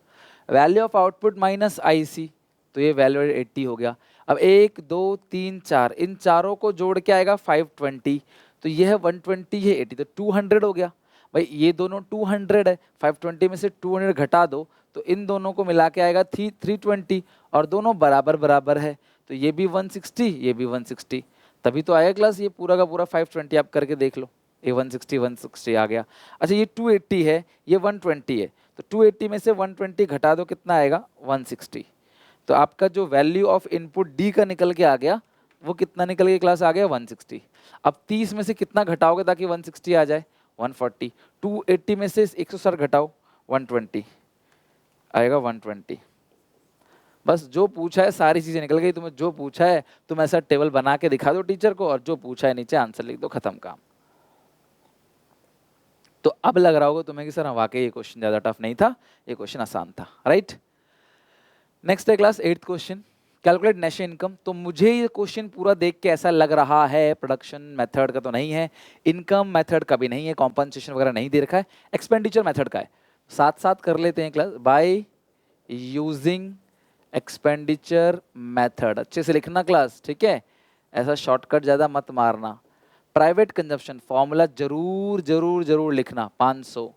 S1: value of output minus I C, तो ये वैल्यू 80 हो गया। अब 1 2 3 4, इन चारों को जोड़ के आएगा 520, तो ये है 120, ये 80, तो 200 हो गया। भाई ये दोनों 200 है, 520 में से 200 घटा दो तो इन दोनों को मिला के आएगा 320, और दोनों बराबर बराबर है, तो ये भी 160, ये भी 160, तभी तो आएगा क्लास ये पूरा का पूरा 520। आप करके देख लो, ये 160 आ गया। अच्छा, ये 280 है, ये 120 है, तो 280 में से 120 घटा दो, कितना आएगा 160, तो आपका जो वैल्यू ऑफ इनपुट डी का निकल के आ गया वो कितना निकल के क्लास आ गया 160। अब 30 में से कितना घटाओगे ताकि 160 आ जाए, 140, 280 में से 160 घटाओ 120 आएगा 120। बस जो पूछा है सारी चीजें निकल गई, तुम्हें जो पूछा है तुम ऐसा टेबल बना के दिखा दो टीचर को, और जो पूछा है नीचे आंसर लिख दो, खत्म काम। तो अब लग रहा होगा तुम्हें कि सर वाकई ये क्वेश्चन ज्यादा टफ नहीं था, ये क्वेश्चन आसान था, राइट। नेक्स्ट है class 8th question, calculate net income. तो मुझे ये क्वेश्चन पूरा देख के ऐसा लग रहा है प्रोडक्शन मेथड का तो नहीं है, इनकम मेथड का भी नहीं है, कॉम्पनसेशन वगैरह नहीं दे रखा है, एक्सपेंडिचर मेथड का है। साथ साथ कर लेते हैं class, by using expenditure method, अच्छे से लिखना क्लास, ठीक है, ऐसा शॉर्टकट ज़्यादा मत मारना। प्राइवेट कंजप्शन फॉर्मूला जरूर जरूर जरूर लिखना, 500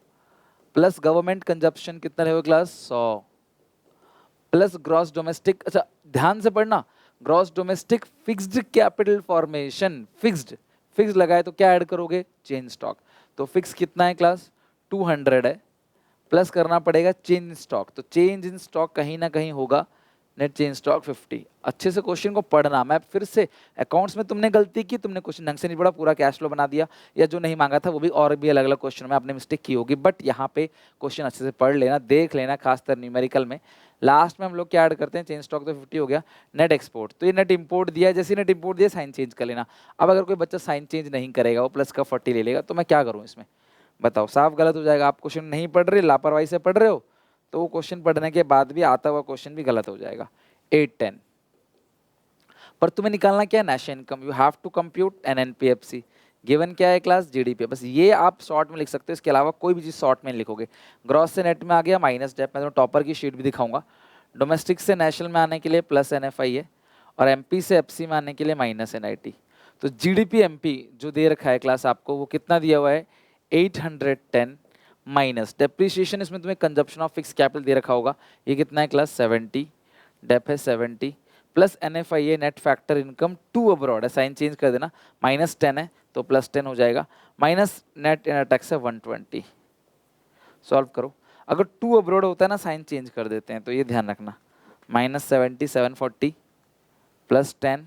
S1: प्लस गवर्नमेंट कंजप्शन कितना रहेगा क्लास 100 प्लस ग्रॉस डोमेस्टिक, अच्छा ध्यान से पढ़ना, gross domestic fixed capital formation, fixed लगाए तो क्या ऐड करोगे, चेंज स्टॉक, तो फिक्स कितना है क्लास 200 है, प्लस करना पड़ेगा चेंज इन स्टॉक, तो चेंज इन स्टॉक कहीं ना कहीं होगा नेट चेंज स्टॉक 50। अच्छे से क्वेश्चन को पढ़ना, मैं फिर से, अकाउंट्स में तुमने गलती की, तुमने क्वेश्चन ढंग से नहीं पढ़ा, पूरा कैश फ्लो बना दिया, या जो नहीं मांगा था वो भी, और भी अलग अलग क्वेश्चन में आपने मिस्टेक की होगी, बट यहाँ पे क्वेश्चन अच्छे से पढ़ लेना, देख लेना, खासकर न्यूमेरिकल में लास्ट में हम लोग क्या ऐड करते हैं, चेंज स्टॉक तो 50 हो गया, नेट एक्सपोर्ट, तो ये नेट इंपोर्ट दिया है, जैसे नेट इंपोर्ट दिया साइन चेंज कर लेना। अब अगर कोई बच्चा साइन चेंज नहीं करेगा, वो प्लस का 40 ले लेगा, तो मैं क्या करूँ इसमें बताओ, साफ गलत हो जाएगा। आप क्वेश्चन नहीं पढ़ रहे, लापरवाही से पढ़ रहे हो, तो वो क्वेश्चन पढ़ने के बाद भी आता हुआ क्वेश्चन भी गलत हो जाएगा। 8-10 पर तुम्हें निकालना क्या है, national income, you have to compute an NPFC, given क्या है क्लास जीडीपी, बस ये आप शॉर्ट में लिख सकते हो, इसके अलावा कोई भी चीज़ शॉर्ट में लिखोगे। ग्रॉस से नेट में आ गया, माइनस डेप, मैं तो टॉपर की शीट भी दिखाऊंगा, डोमेस्टिक से नेशनल में आने के लिए प्लस NFIA, और MP से FC में आने के लिए माइनस NIT। तो GDP MP जो दे रखा है क्लास आपको, वो कितना दिया हुआ है 810 माइनस डेप्रिसिएशन, इसमें तुम्हें कंजप्शन ऑफ फिक्स कैपिटल दे रखा होगा, ये कितना है क्लास 70, डेप है 70, plus NFIA net factor income to abroad है, साइन चेंज कर देना, -10 है तो +10 हो जाएगा, माइनस नेट टैक्स है 120। सॉल्व करो, अगर टू अब्रॉड होता है ना साइन चेंज कर देते हैं, तो ये ध्यान रखना, -70 740 +10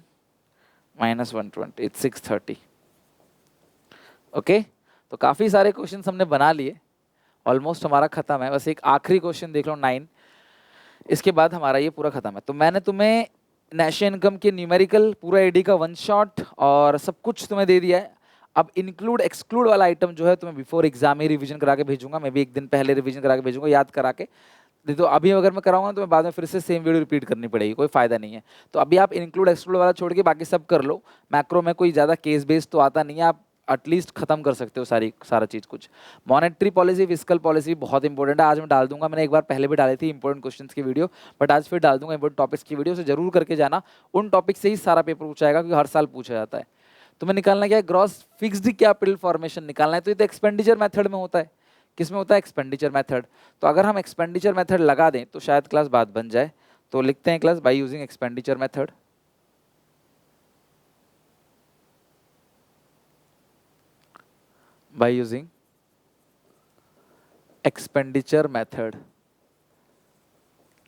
S1: -120 इट्स 630। ओके, तो काफ़ी सारे क्वेश्चन हमने बना लिए, ऑलमोस्ट हमारा खत्म है, बस एक आखिरी क्वेश्चन देख लो 9, इसके बाद हमारा ये पूरा खत्म है। तो मैंने तुम्हें नेशनल इनकम के न्यूमेरिकल पूरा एडी का 1 शॉट और सब कुछ तुम्हें दे दिया है। अब इंक्लूड एक्सक्लूड वाला आइटम जो है तुम्हें बिफोर एग्जाम ही रिवीजन करा के भेजूंगा, मैं भी एक दिन पहले रिवीजन करा के भेजूंगा, याद करा के। नहीं तो अभी अगर मैं कराऊंगा तो मैं बाद में फिर से सेम वीडियो रिपीट करनी पड़ेगी, कोई फायदा नहीं है। तो अभी आप इंक्लूड एक्सक्लूड वाला छोड़ के बाकी सब कर लो। मैक्रो में कोई ज़्यादा केस बेस्ड तो आता नहीं है, आप एटलीस्ट खत्म कर सकते हो सारा चीज़ कुछ। मॉनेटरी पॉलिसी, फिस्कल पॉलिसी बहुत इंपॉर्टेंट है, आज मैं डाल दूंगा, मैंने एक बार पहले भी डाली थी इंपॉर्टेंट क्वेश्चंस की वीडियो, बट आज फिर डाल दूंगा इंपॉर्टेंट टॉपिक्स की वीडियो, से जरूर करके जाना। उन टॉपिक से ही सारा पेपर पूछा जाएगा, क्योंकि हर साल पूछा जाता है। तुम्हें निकालना क्या है, ग्रॉस फिक्स्ड कैपिटल फॉर्मेशन निकालना है, तो ये तो एक्सपेंडिचर मेथड में होता है। किस में होता है, एक्सपेंडिचर मेथड। तो अगर हम एक्सपेंडिचर मेथड लगा दें तो शायद क्लास बात बन जाए। तो लिखते हैं class by using expenditure method. By using expenditure method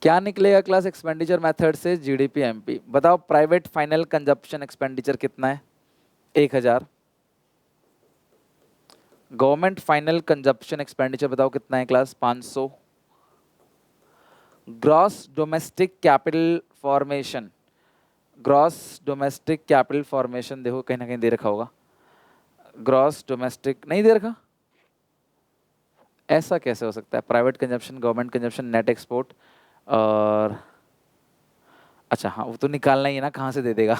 S1: क्या निकलेगा क्लास एक्सपेंडिचर मेथड से, जीडीपी एमपी। बताओ प्राइवेट फाइनल कंजप्शन एक्सपेंडिचर कितना है, 1000। गवर्नमेंट फाइनल कंजप्शन एक्सपेंडिचर बताओ कितना है class, 500। Gross domestic capital formation, gross domestic capital formation देखो कहीं ना कहीं दे रखा होगा, ग्रॉस डोमेस्टिक नहीं दे रखा, ऐसा कैसे हो सकता है। Private consumption, government consumption, net export, और अच्छा हाँ वो तो निकालना ही है ना, कहाँ से दे देगा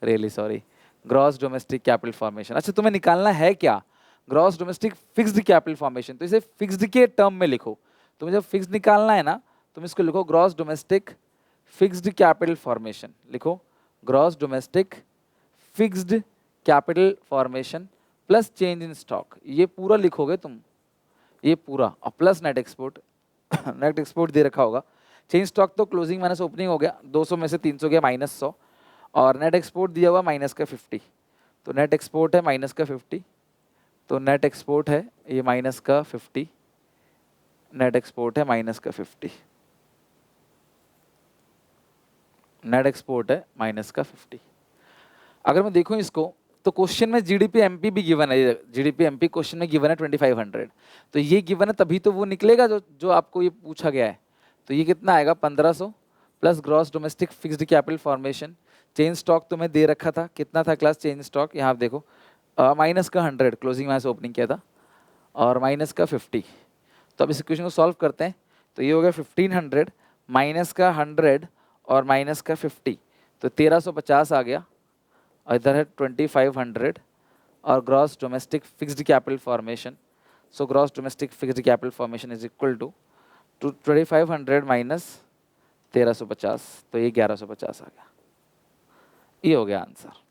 S1: really sorry. Gross domestic capital formation, अच्छा तुम्हें निकालना है क्या, gross domestic fixed capital formation. तो इसे फिक्स्ड के टर्म में लिखो, तुम्हें जब फिक्स्ड निकालना है ना, तुम इसको लिखो gross domestic fixed capital formation, लिखो gross domestic fixed capital formation plus change in stock, ये पूरा लिखोगे तुम, ये पूरा, और plus net export net export दे रखा होगा। चेंज स्टॉक तो क्लोजिंग माइनस ओपनिंग हो गया, 200 में से 300 गया -100, और नेट एक्सपोर्ट दिया हुआ माइनस का 50, तो नेट एक्सपोर्ट है माइनस का 50, तो नेट एक्सपोर्ट है ये माइनस का 50, नेट एक्सपोर्ट है माइनस का 50, नेट एक्सपोर्ट है माइनस का 50। अगर मैं देखूं इसको तो क्वेश्चन में जीडीपी एमपी भी गिवन है, जीडीपी एमपी क्वेश्चन में गिवन है 2500, तो ये गिवन है तभी तो वो निकलेगा जो आपको ये पूछा गया है। तो ये कितना आएगा 1500 plus gross domestic fixed capital formation, change stock तुम्हें दे रखा था कितना था क्लास, चेंज स्टॉक यहाँ आप देखो माइनस का 100, क्लोजिंग माइनस ओपनिंग किया था, और माइनस का 50। तो अब इस इक्वेशन को सॉल्व करते हैं, तो ये हो गया 1500 माइनस का 100 और माइनस का 50, तो 1350 आ गया, और इधर है 2500 और gross domestic fixed capital formation. So gross domestic fixed capital formation is equal to 2500 minus 1350, तो ये 1150 आ गया, ये हो गया आंसर।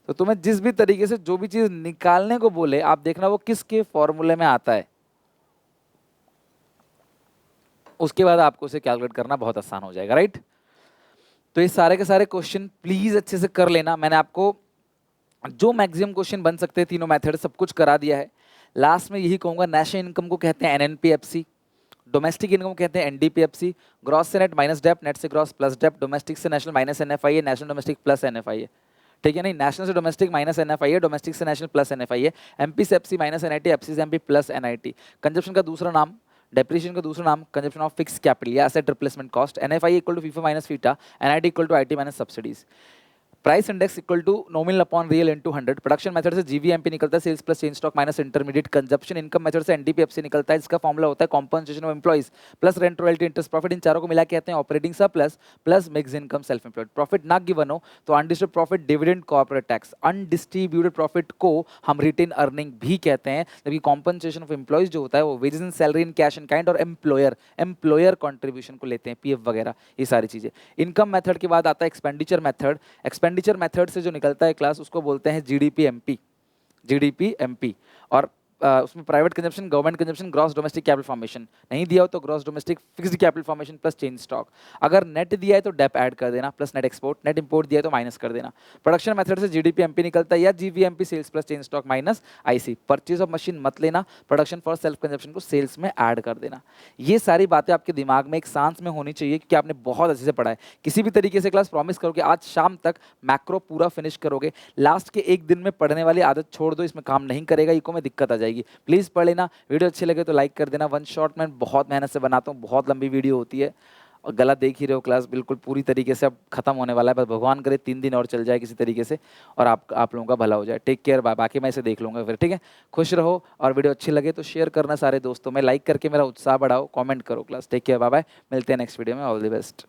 S1: तो तुम्हें जिस भी तरीके से जो भी चीज निकालने को बोले, आप देखना वो किसके फॉर्मूले में आता है, उसके बाद आपको उसे कैलकुलेट करना बहुत आसान हो जाएगा, राइट। तो ये सारे के सारे क्वेश्चन प्लीज अच्छे से कर लेना, मैंने आपको जो मैक्सिमम क्वेश्चन बन सकते हैं तीनों मेथड सब कुछ करा दिया है। लास्ट में यही कहूंगा, नेशनल इनकम को कहते हैं एनएनपीएफसी, डोमेस्टिक इनकम कहते हैं एनडीपीएफसी, ग्रॉस से नेट माइनस डेप, नेट से ग्रॉस प्लस डेप, डोमेस्टिक से national minus NFIA, national domestic plus NFIA, ठीक है। नहीं, नेशनल से डोमेस्टिक माइनस एनएफआईए, डोमेस्टिक से नेशनल प्लस एनएफआईए, एमपी से एफसी माइनस एनआईटी, एफसी से एमपी प्लस एनआईटी। कंजप्शन का दूसरा नाम, डेप्रिसिएशन का दूसरा नाम कंजप्शन ऑफ फिक्स कैपिटल या asset replacement cost, NFI equal to FIFA minus FITA, NIT equal to IT minus subsidies. Price index equal to nominal upon real into 100। Production method से जीवीएमपी निकलता है, sales plus change stock minus intermediate consumption. Income method से एनडीपीएफसी निकलता है, इसका फॉर्मूला होता है compensation of employees plus rent royalty interest profit. इन चारों को मिला के कहते हैं operating surplus plus mix income self employed. Profit ना गिवन हो तो undistributed profit, dividend, corporate tax. Undistributed profit को हम रिटेन अर्निंग भी कहते हैं, जबकि कॉम्पनसेशन ऑफ एम्प्लॉइज जो होता है वो wages in salary in cash and kind और एम्प्लॉयर कॉन्ट्रीब्यूशन को लेते हैं, पीएफ वगैरह ये सारी चीजें। इनकम मेथड के बाद आता है एक्सपेंडिचर मेथड। एक्सपेंडिचर मेथड से जो निकलता है क्लास उसको बोलते हैं जीडीपी एमपी, जीडीपी एमपी। और उसमें private consumption, government consumption, gross domestic capital formation. नहीं दिया हो तो gross domestic fixed capital formation plus change stock. अगर नेट दिया है तो डेप ऐड कर देना plus net export, net import दिया है तो माइनस कर देना। प्रोडक्शन मेथड से जीडीपी एमपी निकलता है या GVMP sales plus change stock minus IC. Purchase of machine मत लेना, प्रोडक्शन फॉर सेल्फ कंजप्शन को सेल्स में ऐड कर देना। ये सारी बातें आपके दिमाग में एक सांस में होनी चाहिए, क्योंकि आपने बहुत अच्छे से पढ़ा है। किसी भी तरीके से क्लास प्रॉमिस करो कि आज शाम तक मैक्रो पूरा फिनिश करोगे। लास्ट के एक दिन में पढ़ने वाली आदत छोड़ दो, इसमें काम नहीं करेगा, इको में दिक्कत आ जाएगी। प्लीज पढ़ लेना। वीडियो अच्छे लगे तो लाइक कर देना। वन शॉट मैं बहुत मेहनत से बनाता हूँ, बहुत लंबी वीडियो होती है और गला देख ही रहे हो, क्लास बिल्कुल पूरी तरीके से अब खत्म होने वाला है। बस भगवान करे 3 दिन और चल जाए किसी तरीके से और आप लोगों का भला हो जाए। टेक केयर, बाकी मैं इसे देख लूँगा फिर, ठीक है। खुश रहो और वीडियो अच्छी लगे तो शेयर करना सारे दोस्तों में, लाइक करके मेरा उत्साह बढ़ाओ, कॉमेंट करो class. Take care, bye bye, मिलते हैं नेक्स्ट वीडियो में। All the best.